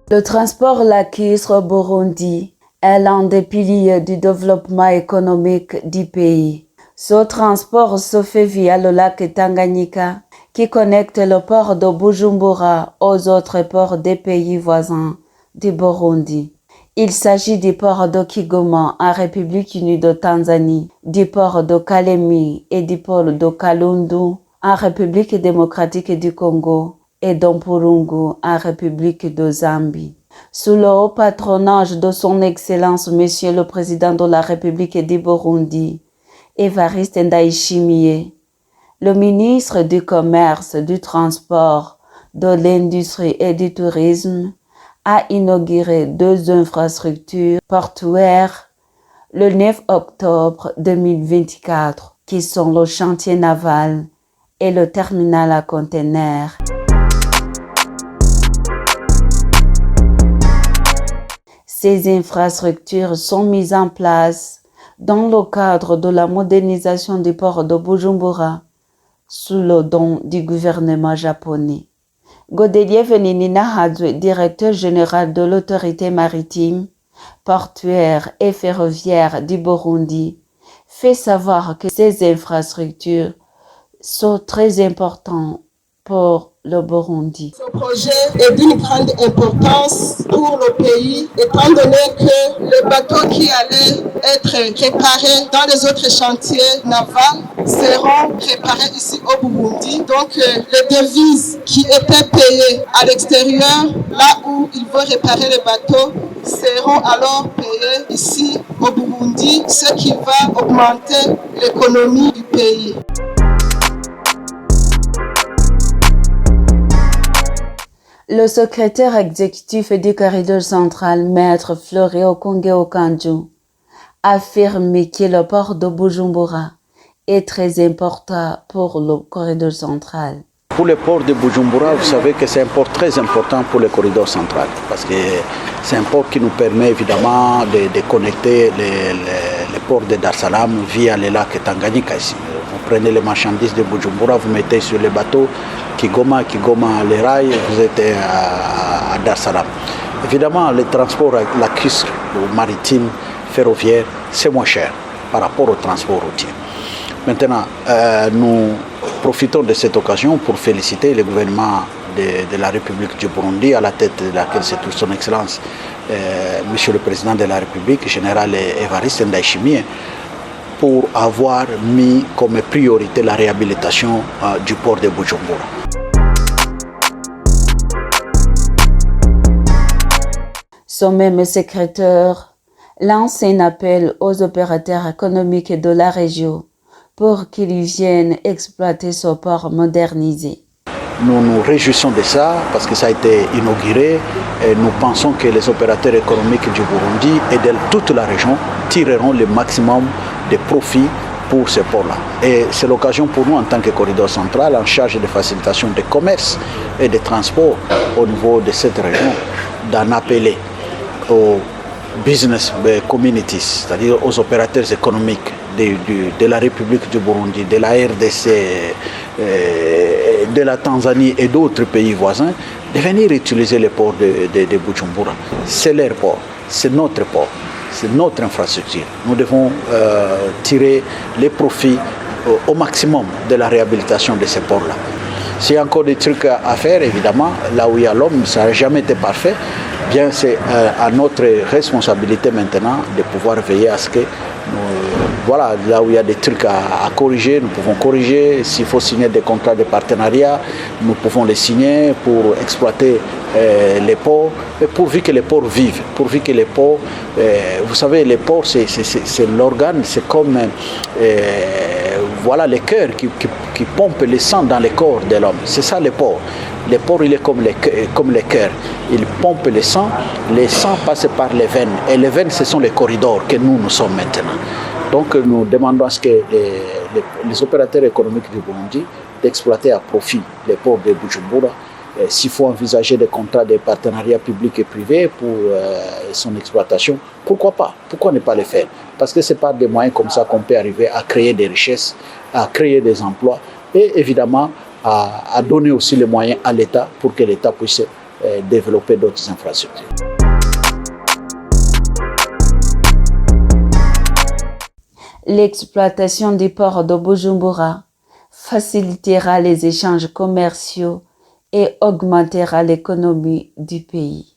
Le transport lacuistre au Burundi est l'un des piliers du développement économique du pays. Ce transport se fait via le lac Tanganyika qui connecte le port de Bujumbura aux autres ports des pays voisins du Burundi. Il s'agit du port de Kigoma en République unie de Tanzanie, du port de Kalemi et du port de Kalundu en République démocratique du Congo et d'Ompurungu en République de Zambie. Sous le haut patronage de son Excellence Monsieur le Président de la République du Burundi, Evariste Ndayishimiye, le ministre du Commerce, du Transport, de l'Industrie et du Tourisme, a inauguré 2 infrastructures portuaires le 9 octobre 2024, qui sont le chantier naval et le terminal à conteneurs. Ces infrastructures sont mises en place dans le cadre de la modernisation du port de Bujumbura sous le don du gouvernement japonais. Godelier Veninina-Hadwe, directeur général de l'autorité maritime, portuaire et ferroviaire du Burundi, fait savoir que ces infrastructures sont très importantes pour le Burundi. Ce projet est d'une grande importance pour le pays, étant donné que les bateaux qui allaient être réparés dans les autres chantiers navals seront réparés ici au Burundi. Donc les devises qui étaient payées à l'extérieur, là où ils vont réparer les bateaux, seront alors payées ici au Burundi, ce qui va augmenter l'économie du pays. Le secrétaire exécutif du corridor central, Maître Fleury Okonge Okanjo, affirme que le port de Bujumbura est très important pour le corridor central. Pour le port de Bujumbura, vous savez que c'est un port très important pour le corridor central parce que c'est un port qui nous permet évidemment de connecter les ports de Dar es Salaam via le lac Tanganyika ici. Vous prenez les marchandises de Bujumbura, vous mettez sur les bateaux Kigoma, les rails, vous êtes à Dar es Salaam. Évidemment, le transport lacustre, maritime, ferroviaire, c'est moins cher par rapport au transport routier. Maintenant, nous profitons de cette occasion pour féliciter le gouvernement de la République du Burundi, à la tête de laquelle se trouve son Excellence, Monsieur le Président de la République, Général Evariste Ndayishimiye, pour avoir mis comme priorité la réhabilitation du port de Bujumbura. Son même secrétaire lance un appel aux opérateurs économiques de la région pour qu'ils viennent exploiter ce port modernisé. Nous nous réjouissons de ça parce que ça a été inauguré et nous pensons que les opérateurs économiques du Burundi et de toute la région tireront le maximum de profits pour ce port-là. Et c'est l'occasion pour nous en tant que corridor central en charge de facilitation de commerce et de transport au niveau de cette région d'en appeler aux business communities, c'est-à-dire aux opérateurs économiques de la République du Burundi, de la RDC, de la Tanzanie et d'autres pays voisins, de venir utiliser le port de Bujumbura. C'est leur port, c'est notre port, c'est notre infrastructure. Nous devons tirer les profits au maximum de la réhabilitation de ces ports-là. S'il y a encore des trucs à faire, évidemment, là où il y a l'homme, ça n'a jamais été parfait. Bien, c'est à notre responsabilité maintenant de pouvoir veiller à ce que, voilà, là où il y a des trucs à corriger, nous pouvons corriger. S'il faut signer des contrats de partenariat, nous pouvons les signer pour exploiter les ports, mais pourvu que les ports vivent, pourvu que les ports, vous savez, les ports, c'est l'organe, c'est comme voilà, le cœur qui pompe le sang dans le corps de l'homme. C'est ça le port. Le port, il est comme le cœur. Il pompe le sang passe par les veines. Et les veines, ce sont les corridors que nous sommes maintenant. Donc nous demandons à ce que les opérateurs économiques du Burundi d'exploiter à profit les ports de Bujumbura. S'il faut envisager des contrats de partenariat public et privé pour son exploitation, pourquoi pas? Pourquoi ne pas le faire? Parce que c'est par des moyens comme ça qu'on peut arriver à créer des richesses, à créer des emplois et évidemment à donner aussi les moyens à l'État pour que l'État puisse développer d'autres infrastructures. L'exploitation du port de Bujumbura facilitera les échanges commerciaux et augmentera l'économie du pays.